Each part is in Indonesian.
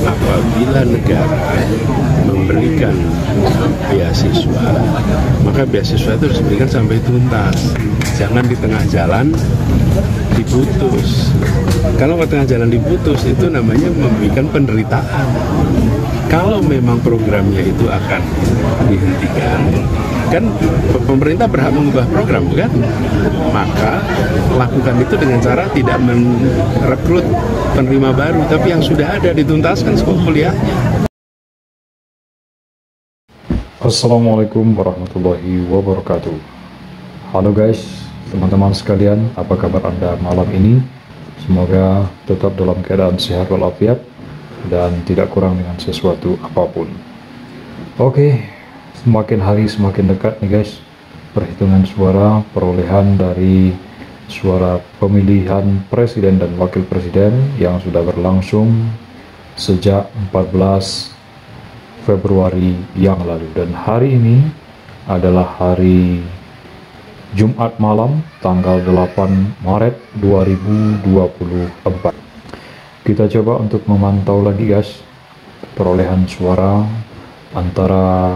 apabila negara memberikan beasiswa, maka beasiswa itu harus diberikan sampai tuntas, jangan di tengah jalan diputus. Kalau di tengah jalan diputus itu namanya memberikan penderitaan. Kalau memang programnya itu akan dihentikan, kan pemerintah berhak mengubah program, bukan? Maka lakukan itu dengan cara tidak merekrut penerima baru, tapi yang sudah ada dituntaskan skop kuliahnya. Assalamualaikum warahmatullahi wabarakatuh. Halo guys, teman-teman sekalian, apa kabar Anda malam ini? Semoga tetap dalam keadaan sehat walafiat dan tidak kurang dengan sesuatu apapun. Oke, semakin hari semakin dekat nih guys, perhitungan suara perolehan dari suara pemilihan presiden dan wakil presiden yang sudah berlangsung sejak 14 Februari yang lalu, dan hari ini adalah hari Jumat malam tanggal 8 Maret 2024. Kita coba untuk memantau lagi guys perolehan suara antara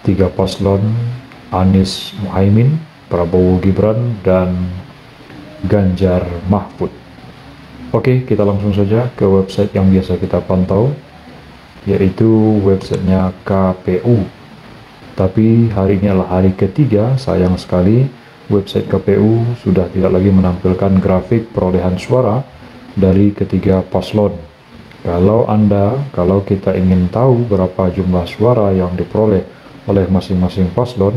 tiga paslon, Anies Muhaimin, Prabowo Gibran, dan Ganjar Mahfud. Oke, kita langsung saja ke website yang biasa kita pantau, yaitu websitenya KPU. Tapi hari ini adalah hari ketiga, sayang sekali website KPU sudah tidak lagi menampilkan grafik perolehan suara dari ketiga paslon. Kalau kita ingin tahu berapa jumlah suara yang diperoleh oleh masing-masing paslon,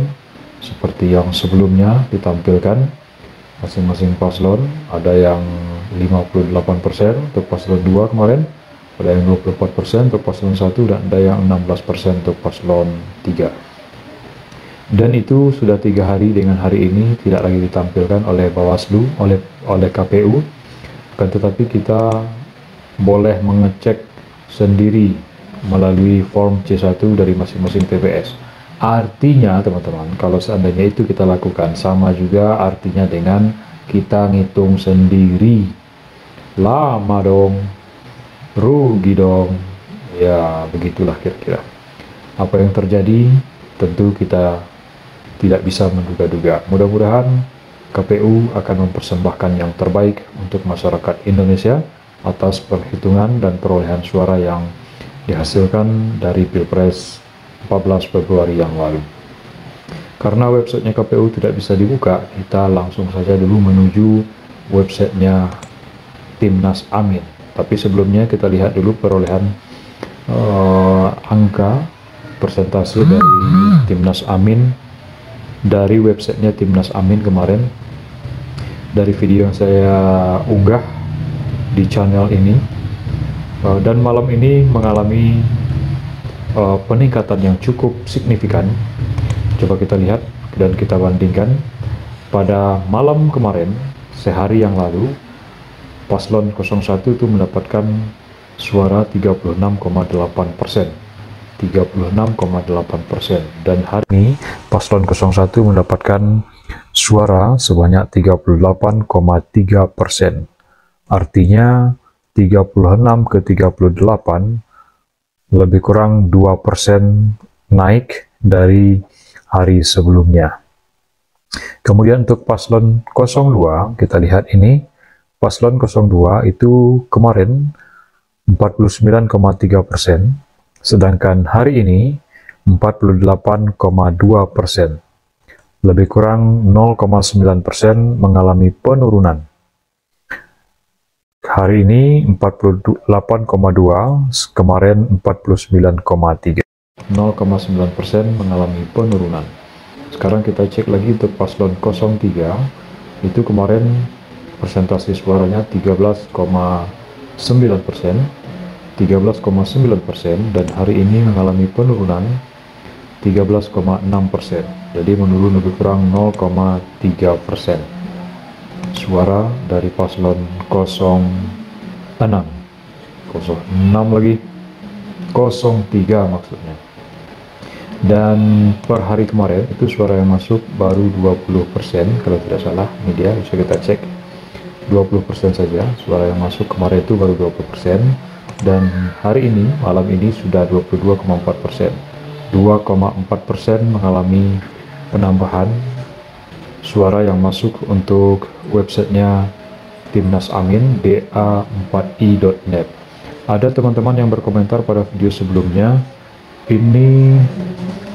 seperti yang sebelumnya ditampilkan, masing-masing paslon ada yang 58% untuk paslon 2 kemarin, ada yang 24% untuk paslon 1, dan ada yang 16% untuk paslon 3. Dan itu sudah 3 hari dengan hari ini tidak lagi ditampilkan oleh Bawaslu, oleh KPU. Tetapi kita boleh mengecek sendiri melalui form C1 dari masing-masing TPS. Artinya teman-teman, kalau seandainya itu kita lakukan, sama juga artinya dengan kita ngitung sendiri. Lama dong, rugi dong, ya begitulah kira-kira. Apa yang terjadi tentu kita tidak bisa menduga-duga. Mudah-mudahan KPU akan mempersembahkan yang terbaik untuk masyarakat Indonesia atas perhitungan dan perolehan suara yang dihasilkan dari Pilpres 14 Februari yang lalu. Karena websitenya KPU tidak bisa dibuka, kita langsung saja dulu menuju websitenya Timnas Amin. Tapi sebelumnya kita lihat dulu perolehan angka persentase dari Timnas Amin dari websitenya Timnas Amin kemarin, dari video yang saya unggah di channel ini, dan malam ini mengalami peningkatan yang cukup signifikan. Coba kita lihat dan kita bandingkan. Pada malam kemarin, sehari yang lalu, paslon 01 itu mendapatkan suara 36,8%. 36,8%, dan hari ini paslon 01 mendapatkan suara sebanyak 38,3%. Artinya 36 ke 38, lebih kurang 2% naik dari hari sebelumnya. Kemudian untuk paslon 02, kita lihat ini, paslon 02 itu kemarin 49,3%, sedangkan hari ini 48,2%, lebih kurang 0,9% mengalami penurunan. Hari ini 48,2, kemarin 49,3, 0,9% mengalami penurunan. Sekarang kita cek lagi untuk paslon 03, itu kemarin persentase suaranya 13,9%, dan hari ini mengalami penurunan 13,6%, jadi menurun lebih kurang 0,3% suara dari paslon 06 lagi 03 maksudnya. Dan per hari kemarin itu suara yang masuk baru 20%, kalau tidak salah media, bisa kita cek 20% saja suara yang masuk kemarin itu baru 20%. dan hari ini malam ini sudah 22,4%. 2,4% mengalami penambahan suara yang masuk untuk websitenya Timnas Amin da4i.net. Ada teman-teman yang berkomentar pada video sebelumnya, ini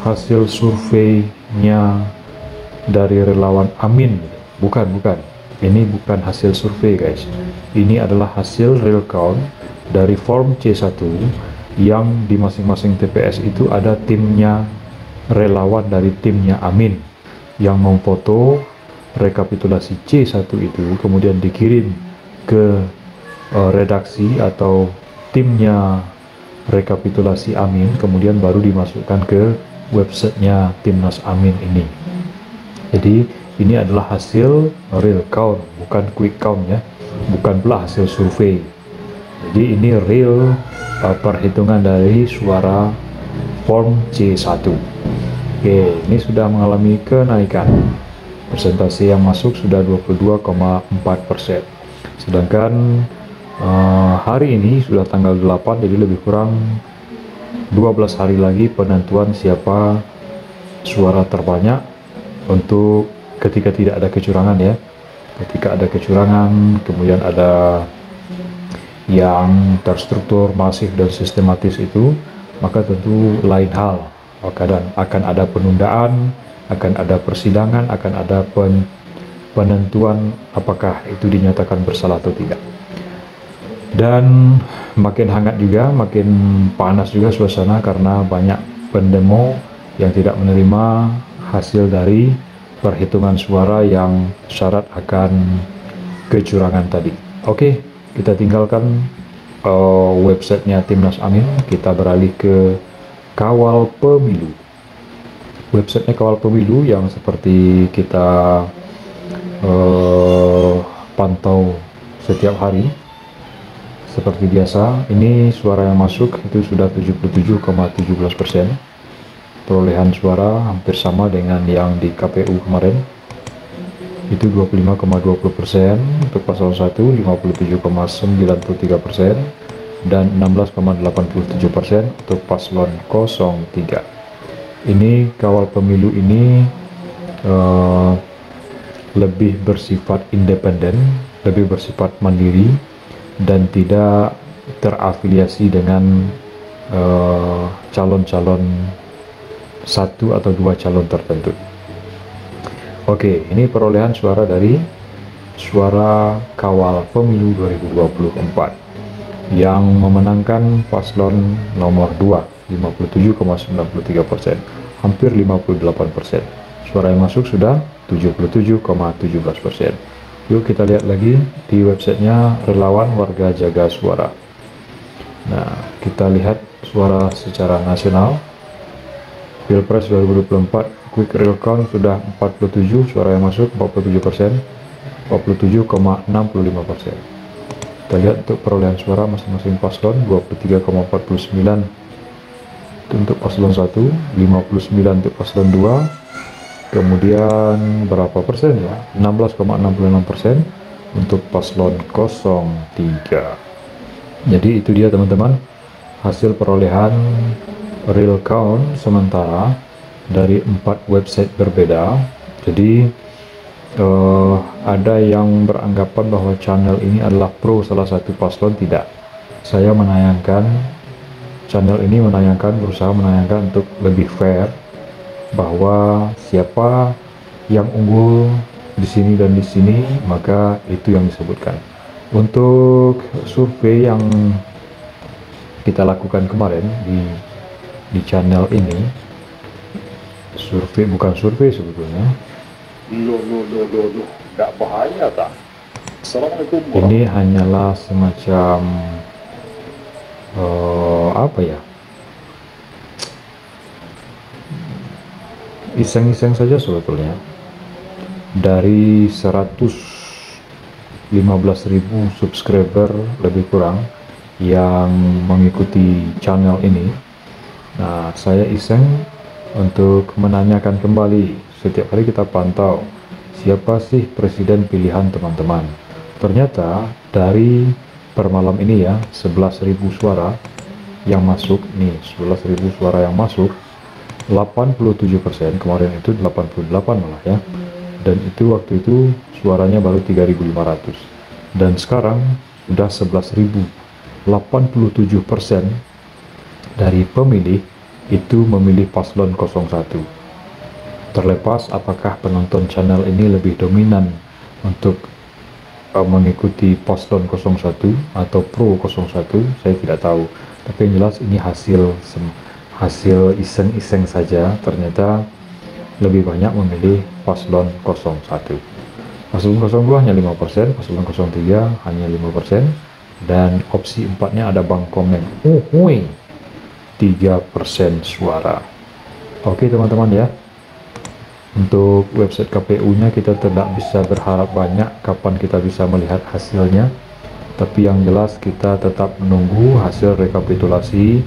hasil surveinya dari relawan Amin. Bukan, ini bukan hasil survei guys, ini adalah hasil real count dari form C1 yang di masing-masing TPS itu ada timnya relawan dari timnya Amin yang memfoto rekapitulasi C1 itu, kemudian dikirim ke redaksi atau timnya rekapitulasi Amin, kemudian baru dimasukkan ke websitenya Timnas Amin ini. Jadi ini adalah hasil real count, bukan quick count ya, bukan pula hasil survei. Jadi ini real perhitungan dari suara form C1. Oke, ini sudah mengalami kenaikan. Persentase yang masuk sudah 22,4%. Sedangkan hari ini sudah tanggal 8, jadi lebih kurang 12 hari lagi penentuan siapa suara terbanyak untuk ketika tidak ada kecurangan ya. Ketika ada kecurangan, kemudian ada yang terstruktur, masif dan sistematis itu, maka tentu lain hal. Akan ada penundaan, akan ada persidangan, akan ada penentuan apakah itu dinyatakan bersalah atau tidak. Dan makin hangat juga, makin panas juga suasana karena banyak pendemo yang tidak menerima hasil dari perhitungan suara yang syarat akan kecurangan tadi. Oke, kita tinggalkan websitenya Timnas Amin, kita beralih ke Kawal Pemilu. Websitenya Kawal Pemilu yang seperti kita pantau setiap hari seperti biasa. Ini suara yang masuk itu sudah 77,17%. Perolehan suara hampir sama dengan yang di KPU kemarin, itu 25,20%, untuk pasal 1 57,93%, dan 16,87% untuk paslon 03. Ini Kawal Pemilu ini lebih bersifat independen, lebih bersifat mandiri, dan tidak terafiliasi dengan calon-calon satu atau dua calon tertentu. Oke, ini perolehan suara dari suara Kawal Pemilu 2024 yang memenangkan paslon nomor 2 57,93%, hampir 58%. Suara yang masuk sudah 77,17%. Yuk kita lihat lagi di websitenya Relawan Warga Jaga Suara. Nah, kita lihat suara secara nasional. Pilpres 2024 quick real count sudah 47, suara yang masuk 47%, 47,65%. Kita lihat untuk perolehan suara masing-masing paslon, 23,49 untuk paslon 1, 59 untuk paslon 2, kemudian berapa persen ya, 16,66% untuk paslon 03. Jadi itu dia teman-teman hasil perolehan real count sementara dari 4 website berbeda. Jadi ada yang beranggapan bahwa channel ini adalah pro salah satu paslon. Tidak, saya menayangkan channel ini berusaha menayangkan untuk lebih fair, bahwa siapa yang unggul di sini dan di sini, maka itu yang disebutkan. Untuk survei yang kita lakukan kemarin di channel ini, bukan survei sebetulnya. Nggak bahaya tak? Assalamualaikum. Ini hanyalah semacam apa ya? Iseng-iseng saja sebetulnya. Dari 115.000 subscriber lebih kurang yang mengikuti channel ini. Nah, saya iseng untuk menanyakan kembali. Setiap hari kita pantau siapa sih presiden pilihan teman-teman. Ternyata dari per malam ini ya, 11.000 suara yang masuk nih, 11.000 suara yang masuk, 87%, kemarin itu 88 malah ya, dan itu waktu itu suaranya baru 3.500, dan sekarang udah 11.000. 87% dari pemilih itu memilih paslon 01. Terlepas apakah penonton channel ini lebih dominan untuk mengikuti paslon 01 atau pro 01, saya tidak tahu. Tapi yang jelas ini hasil iseng-iseng saja, ternyata lebih banyak memilih paslon 01. Paslon 02 hanya 5%, paslon 03 hanya 5%, dan opsi 4-nya ada Bang Komen. 3% suara. Oke teman-teman ya. Untuk website KPU-nya kita tidak bisa berharap banyak kapan kita bisa melihat hasilnya. Tapi yang jelas kita tetap menunggu hasil rekapitulasi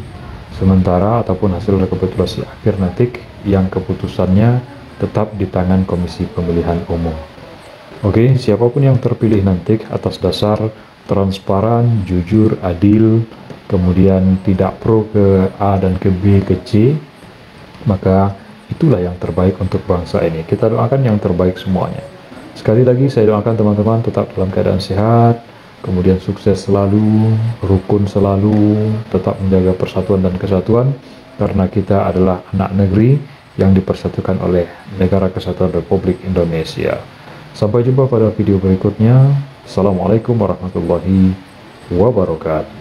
sementara ataupun hasil rekapitulasi akhir nanti yang keputusannya tetap di tangan Komisi Pemilihan Umum. Oke, siapapun yang terpilih nanti atas dasar transparan, jujur, adil, kemudian tidak pro ke A dan ke B ke C, maka itulah yang terbaik untuk bangsa ini. Kita doakan yang terbaik semuanya. Sekali lagi saya doakan teman-teman tetap dalam keadaan sehat, kemudian sukses selalu, rukun selalu, tetap menjaga persatuan dan kesatuan, karena kita adalah anak negeri yang dipersatukan oleh Negara Kesatuan Republik Indonesia. Sampai jumpa pada video berikutnya. Assalamualaikum warahmatullahi wabarakatuh.